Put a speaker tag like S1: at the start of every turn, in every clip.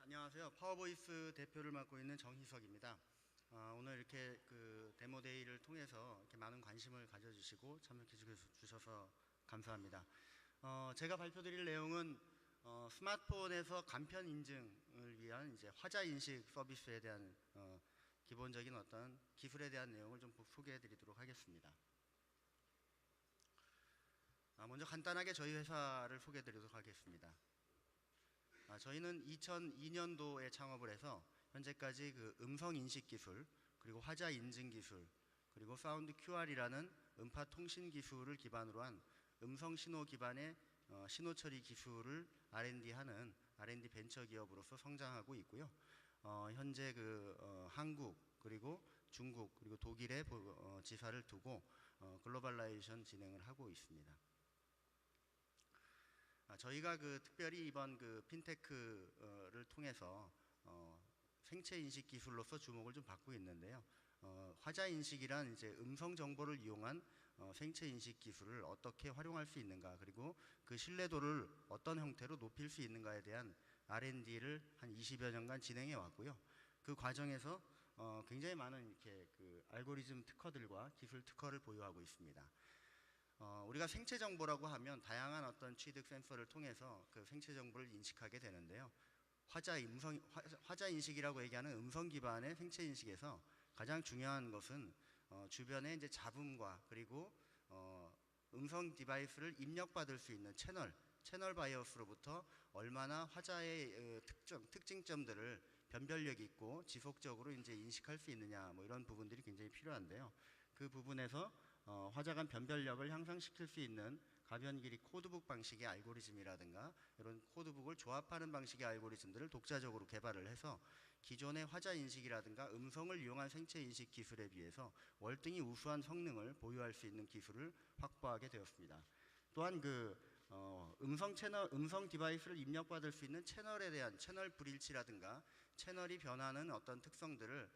S1: 안녕하세요. 파워보이스 대표를 맡고 있는 정희석입니다. 오늘 이렇게 그 데모데이를 통해서 이렇게 많은 관심을 가져주시고 참여해 주셔서 감사합니다. 제가 발표드릴 내용은 스마트폰에서 간편 인증을 위한 이제 화자 인식 서비스에 대한 기본적인 어떤 기술에 대한 내용을 좀 소개해 드리도록 하겠습니다. 먼저 간단하게 저희 회사를 소개해 드리도록 하겠습니다. 저희는 2002년도에 창업을 해서 현재까지 그 음성 인식 기술, 그리고 화자 인증 기술, 그리고 사운드 QR이라는 음파 통신 기술을 기반으로 한 음성 신호 기반의 신호 처리 기술을 R&D하는 R&D 벤처 기업으로서 성장하고 있고요. 현재 한국, 그리고 중국, 그리고 독일의 지사를 두고 글로벌라이제이션 진행을 하고 있습니다. 저희가 특별히 이번 핀테크를 통해서 생체 인식 기술로서 주목을 좀 받고 있는데요. 화자 인식이란 이제 음성 정보를 이용한 생체 인식 기술을 어떻게 활용할 수 있는가, 그리고 그 신뢰도를 어떤 형태로 높일 수 있는가에 대한 R&D를 한 20여 년간 진행해 왔고요. 그 과정에서 굉장히 많은 이렇게 알고리즘 특허들과 기술 특허를 보유하고 있습니다. 우리가 생체 정보라고 하면 다양한 어떤 취득 센서를 통해서 그 생체 정보를 인식하게 되는데요. 화자 인식이라고 얘기하는 음성 기반의 생체 인식에서 가장 중요한 것은 주변의 이제 잡음과, 그리고 음성 디바이스를 입력받을 수 있는 채널 바이어스로부터 얼마나 화자의 특징점들을 변별력 있고 지속적으로 이제 인식할 수 있느냐, 뭐 이런 부분들이 굉장히 필요한데요. 그 부분에서 화자 간 변별력을 향상시킬 수 있는 가변 길이 코드북 방식의 알고리즘이라든가 이런 코드북을 조합하는 방식의 알고리즘들을 독자적으로 개발을 해서 기존의 화자 인식이라든가 음성을 이용한 생체 인식 기술에 비해서 월등히 우수한 성능을 보유할 수 있는 기술을 확보하게 되었습니다. 또한 음성 디바이스를 입력받을 수 있는 채널에 대한 채널 불일치라든가 채널이 변하는 어떤 특성들을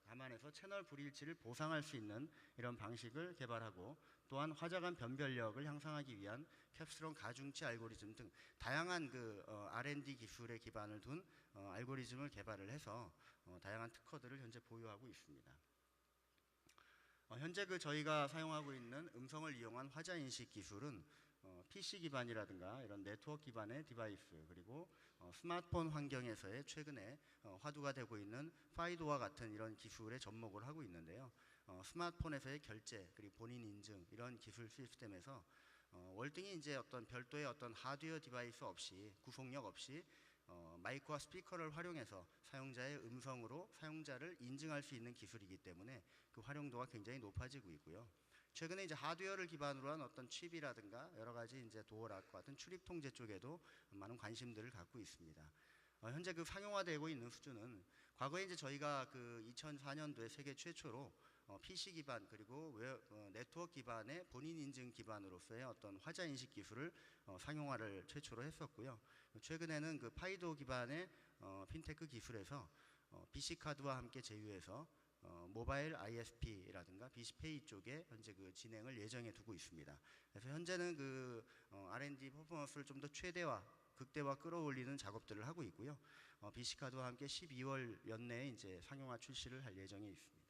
S1: 감안해서 채널 불일치를 보상할 수 있는 이런 방식을 개발하고, 또한 화자 간 변별력을 향상하기 위한 캡스론 가중치 알고리즘 등 다양한 R&D 기술에 기반을 둔 알고리즘을 개발을 해서 다양한 특허들을 현재 보유하고 있습니다. 현재 저희가 사용하고 있는 음성을 이용한 화자 인식 기술은 PC 기반이라든가 이런 네트워크 기반의 디바이스, 그리고 스마트폰 환경에서의 최근에 화두가 되고 있는 파이도와 같은 이런 기술에 접목을 하고 있는데요. 스마트폰에서의 결제, 그리고 본인 인증, 이런 기술 시스템에서 월등히 이제 어떤 별도의 어떤 하드웨어 디바이스 없이, 구속력 없이 마이크와 스피커를 활용해서 사용자의 음성으로 사용자를 인증할 수 있는 기술이기 때문에 그 활용도가 굉장히 높아지고 있고요. 최근에 이제 하드웨어를 기반으로 한 어떤 칩이라든가 여러 가지 이제 도어락과 같은 출입 통제 쪽에도 많은 관심들을 갖고 있습니다. 현재 상용화되고 있는 수준은, 과거에 이제 저희가 2004년도에 세계 최초로 PC 기반, 그리고 네트워크 기반의 본인 인증 기반으로서의 어떤 화자 인식 기술을 상용화를 최초로 했었고요. 최근에는 파이도 기반의 핀테크 기술에서 BC 카드와 함께 제휴해서 모바일 ISP라든가 BC페이 쪽에 현재 진행을 예정해 두고 있습니다. 그래서 현재는 R&D 퍼포먼스를 좀 더 극대화 끌어올리는 작업들을 하고 있고요. BC카드와 함께 12월 연내에 이제 상용화 출시를 할 예정에 있습니다.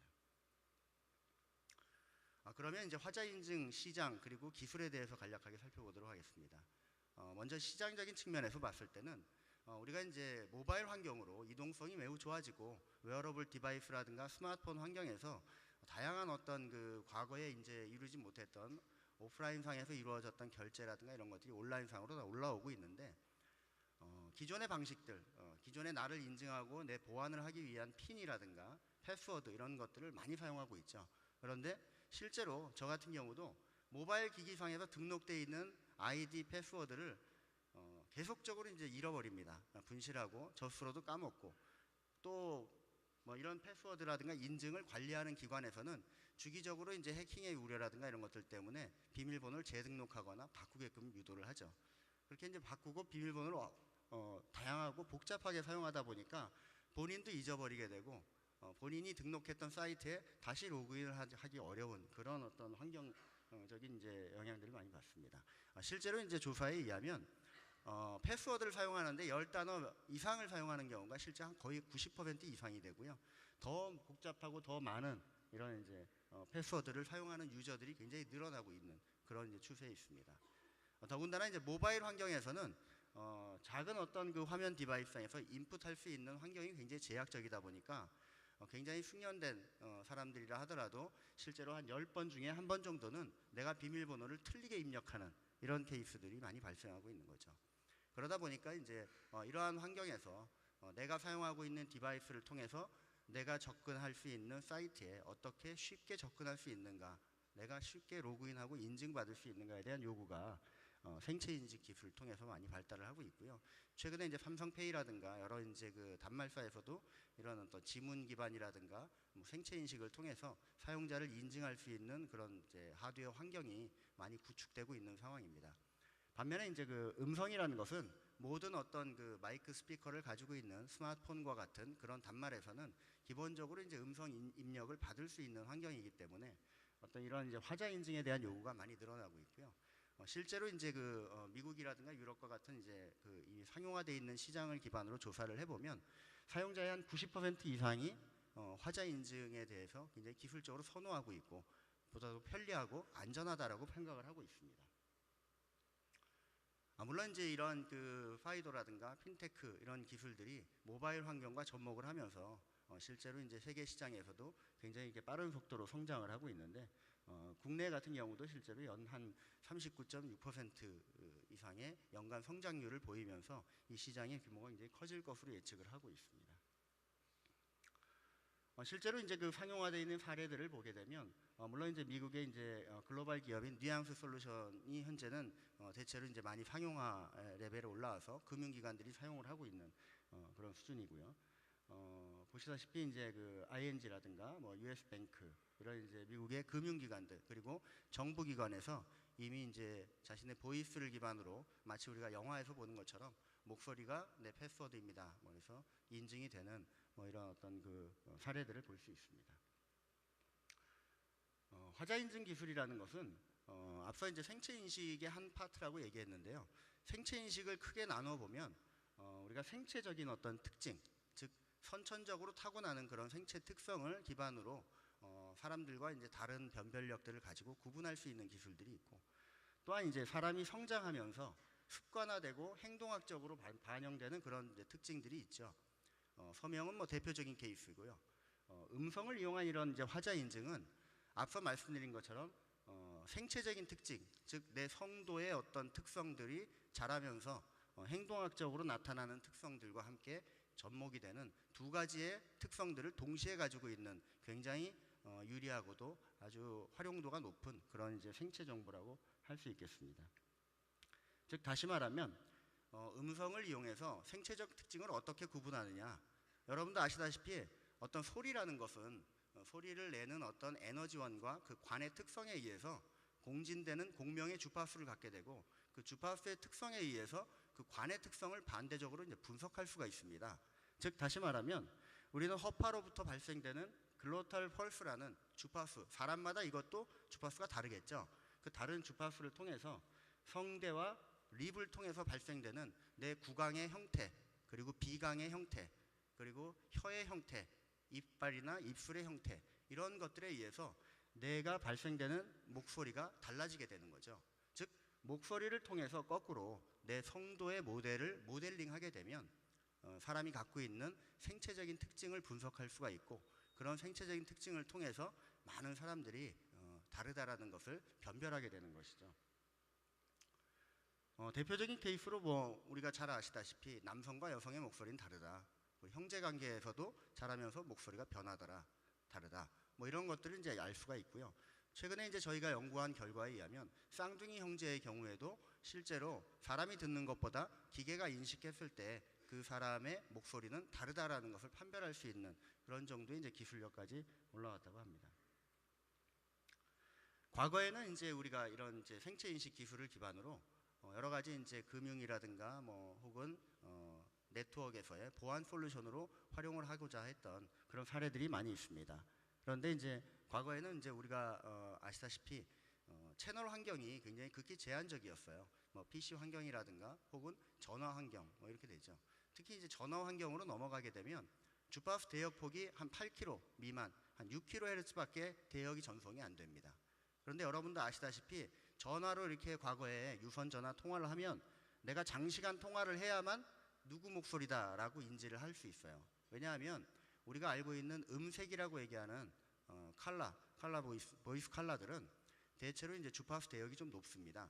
S1: 그러면 이제 화자 인증 시장, 그리고 기술에 대해서 간략하게 살펴보도록 하겠습니다. 먼저 시장적인 측면에서 봤을 때는 우리가 이제 모바일 환경으로 이동성이 매우 좋아지고 웨어러블 디바이스라든가 스마트폰 환경에서 다양한 어떤 과거에 이제 이루지 못했던 오프라인 상에서 이루어졌던 결제라든가 이런 것들이 온라인 상으로 다 올라오고 있는데, 기존의 방식들, 기존의 나를 인증하고 내 보안을 하기 위한 핀이라든가 패스워드, 이런 것들을 많이 사용하고 있죠. 그런데 실제로 저 같은 경우도 모바일 기기상에서 등록되어 있는 아이디 패스워드를 계속적으로 이제 잃어버립니다. 분실하고 저 스스로도 까먹고, 또 이런 패스워드라든가 인증을 관리하는 기관에서는 주기적으로 이제 해킹의 우려라든가 이런 것들 때문에 비밀번호를 재등록하거나 바꾸게끔 유도를 하죠. 그렇게 이제 바꾸고 비밀번호를 다양하고 복잡하게 사용하다 보니까 본인도 잊어버리게 되고 본인이 등록했던 사이트에 다시 로그인을 하기 어려운 그런 어떤 환경적인 이제 영향들을 많이 받습니다. 실제로 이제 조사에 의하면 패스워드를 사용하는데 10단어 이상을 사용하는 경우가 실제 한 거의 90% 이상이 되고요. 더 복잡하고 더 많은 이런 이제 패스워드를 사용하는 유저들이 굉장히 늘어나고 있는 그런 이제 추세에 있습니다. 더군다나 이제 모바일 환경에서는 작은 어떤 그 화면 디바이스상에서 인풋할 수 있는 환경이 굉장히 제약적이다 보니까 굉장히 숙련된 사람들이라 하더라도 실제로 한 10번 중에 한 번 정도는 내가 비밀번호를 틀리게 입력하는 이런 케이스들이 많이 발생하고 있는 거죠. 그러다 보니까 이제 이러한 환경에서 내가 사용하고 있는 디바이스를 통해서 내가 접근할 수 있는 사이트에 어떻게 쉽게 접근할 수 있는가, 내가 쉽게 로그인하고 인증받을 수 있는가에 대한 요구가 생체 인식 기술을 통해서 많이 발달을 하고 있고요. 최근에 이제 삼성페이라든가 여러 이제 그 단말사에서도 이런 어떤 지문 기반이라든가 뭐 생체 인식을 통해서 사용자를 인증할 수 있는 그런 이제 하드웨어 환경이 많이 구축되고 있는 상황입니다. 반면에 이제 그 음성이라는 것은 모든 어떤 그 마이크 스피커를 가지고 있는 스마트폰과 같은 그런 단말에서는 기본적으로 이제 음성 입력을 받을 수 있는 환경이기 때문에 어떤 이런 이제 화자 인증에 대한 요구가 많이 늘어나고 있고요. 실제로 이제 그 미국이라든가 유럽과 같은 이제 그 이 상용화되어 있는 시장을 기반으로 조사를 해보면 사용자의 한 90% 이상이 화자 인증에 대해서 굉장히 기술적으로 선호하고 있고 보다도 편리하고 안전하다라고 생각을 하고 있습니다. 물론 이제 이런 그 파이도라든가 핀테크 이런 기술들이 모바일 환경과 접목을 하면서 실제로 이제 세계 시장에서도 굉장히 이렇게 빠른 속도로 성장을 하고 있는데 국내 같은 경우도 실제로 연 한 39.6% 이상의 연간 성장률을 보이면서 이 시장의 규모가 굉장히 커질 것으로 예측을 하고 있습니다. 실제로 이제 그 상용화되어 있는 사례들을 보게 되면 물론 이제 미국의 이제 글로벌 기업인 뉘앙스 솔루션이 현재는 대체로 이제 많이 상용화 레벨에 올라와서 금융기관들이 사용을 하고 있는 그런 수준이고요. 보시다시피 이제 그 ING라든가 뭐 US 뱅크 이런 이제 미국의 금융기관들 그리고 정부기관에서 이미 이제 자신의 보이스를 기반으로 마치 우리가 영화에서 보는 것처럼 목소리가 내 패스워드입니다. 그래서 인증이 되는 뭐 이런 어떤 그 사례들을 볼 수 있습니다. 화자 인증 기술이라는 것은 앞서 이제 생체 인식의 한 파트라고 얘기했는데요. 생체 인식을 크게 나눠 보면 우리가 생체적인 어떤 특징, 즉 선천적으로 타고나는 그런 생체 특성을 기반으로 사람들과 이제 다른 변별력들을 가지고 구분할 수 있는 기술들이 있고 또한 이제 사람이 성장하면서 습관화되고 행동학적으로 반영되는 그런 이제 특징들이 있죠. 서명은 뭐 대표적인 케이스고요. 음성을 이용한 이런 이제 화자 인증은 앞서 말씀드린 것처럼 생체적인 특징, 즉 내 성도의 어떤 특성들이 자라면서 행동학적으로 나타나는 특성들과 함께 접목이 되는 두 가지의 특성들을 동시에 가지고 있는 굉장히 유리하고도 아주 활용도가 높은 그런 이제 생체 정보라고 할 수 있겠습니다. 즉 다시 말하면 음성을 이용해서 생체적 특징을 어떻게 구분하느냐. 여러분도 아시다시피 어떤 소리라는 것은 소리를 내는 어떤 에너지원과 그 관의 특성에 의해서 공진되는 공명의 주파수를 갖게 되고 그 주파수의 특성에 의해서 그 관의 특성을 반대적으로 이제 분석할 수가 있습니다. 즉 다시 말하면 우리는 허파로부터 발생되는 글로탈 펄스라는 주파수, 사람마다 이것도 주파수가 다르겠죠. 그 다른 주파수를 통해서 성대와 립을 통해서 발생되는 내 구강의 형태, 그리고 비강의 형태, 그리고 혀의 형태, 이빨이나 입술의 형태 이런 것들에 의해서 내가 발생되는 목소리가 달라지게 되는 거죠. 즉 목소리를 통해서 거꾸로 내 성도의 모델을 모델링하게 되면 사람이 갖고 있는 생체적인 특징을 분석할 수가 있고 그런 생체적인 특징을 통해서 많은 사람들이 다르다라는 것을 변별하게 되는 것이죠. 대표적인 케이스로 뭐 우리가 잘 아시다시피 남성과 여성의 목소리는 다르다. 형제관계에서도 자라면서 목소리가 변하더라, 다르다. 뭐 이런 것들을 이제 알 수가 있고요. 최근에 이제 저희가 연구한 결과에 의하면 쌍둥이 형제의 경우에도 실제로 사람이 듣는 것보다 기계가 인식했을 때 그 사람의 목소리는 다르다라는 것을 판별할 수 있는 그런 정도의 이제 기술력까지 올라왔다고 합니다. 과거에는 이제 우리가 이런 이제 생체 인식 기술을 기반으로 여러 가지 이제 금융이라든가 뭐 혹은 네트워크에서의 보안 솔루션으로 활용을 하고자 했던 그런 사례들이 많이 있습니다. 그런데 이제 과거에는 이제 우리가 아시다시피 채널 환경이 굉장히 극히 제한적이었어요. 뭐 PC 환경이라든가 혹은 전화 환경 뭐 이렇게 되죠. 특히 이제 전화 환경으로 넘어가게 되면 주파수 대역 폭이 한 8km 미만, 한 6kHz밖에 대역이 전송이 안 됩니다. 그런데 여러분도 아시다시피 전화로 이렇게 과거에 유선 전화 통화를 하면 내가 장시간 통화를 해야만 누구 목소리다라고 인지를 할 수 있어요. 왜냐하면 우리가 알고 있는 음색이라고 얘기하는 칼라 보이스 칼라들은 대체로 이제 주파수 대역이 좀 높습니다.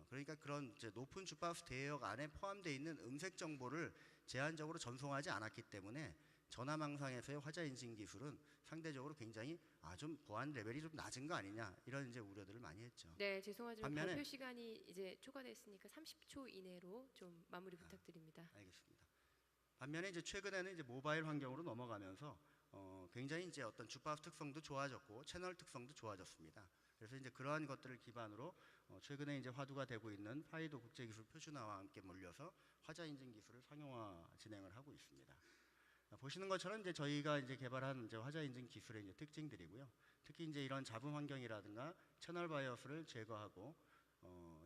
S1: 그러니까 그런 이제 높은 주파수 대역 안에 포함되어 있는 음색 정보를 제한적으로 전송하지 않았기 때문에 전화망상에서의 화자 인식 기술은 상대적으로 굉장히 좀 보안 레벨이 좀 낮은 거 아니냐 이런 이제 우려들을 많이 했죠.
S2: 네, 죄송하지만
S1: 반면에
S2: 발표 시간이 이제 초과됐으니까 30초 이내로 좀 마무리 부탁드립니다.
S1: 알겠습니다. 반면에 이제 최근에는 이제 모바일 환경으로 넘어가면서 굉장히 이제 어떤 주파수 특성도 좋아졌고 채널 특성도 좋아졌습니다. 그래서 이제 그러한 것들을 기반으로 최근에 이제 화두가 되고 있는 파이도 국제기술 표준화와 함께 몰려서 화자 인증 기술을 상용화 진행을 하고 있습니다. 보시는 것처럼 이제 저희가 이제 개발한 이제 화자 인증 기술의 이제 특징들이고요. 특히 이제 이런 잡음 환경이라든가 채널 바이어스를 제거하고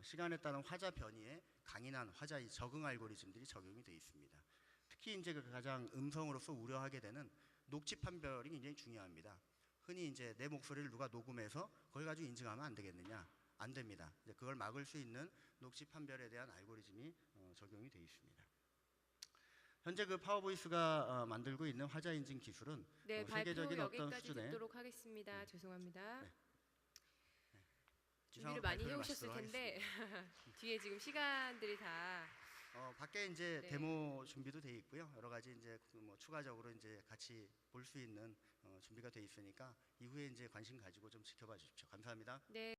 S1: 시간에 따른 화자 변이에 강인한 화자 적응 알고리즘들이 적용이 되어 있습니다. 특히 이제 가장 음성으로서 우려하게 되는 녹취 판별이 굉장히 중요합니다. 흔히 이제 내 목소리를 누가 녹음해서 그걸 가지고 인증하면 안 되겠느냐? 안 됩니다. 이제 그걸 막을 수 있는 녹취 판별에 대한 알고리즘이 적용이 되어 있습니다. 현재 그 파워보이스가 만들고 있는 화자 인증 기술은
S2: 네,
S1: 세계적인
S2: 발표
S1: 어떤
S2: 여기까지
S1: 수준의
S2: 듣도록 하겠습니다. 죄송합니다.
S1: 네.
S2: 준비를 많이
S1: 발표를
S2: 해오셨을
S1: 마치도록
S2: 텐데 뒤에 지금 시간들이 다
S1: 밖에 이제
S2: 네.
S1: 데모 준비도 돼 있고요. 여러 가지 이제 뭐 추가적으로 이제 같이 볼 수 있는 준비가 돼 있으니까 이후에 이제 관심 가지고 좀 지켜봐 주십시오. 감사합니다.
S2: 네.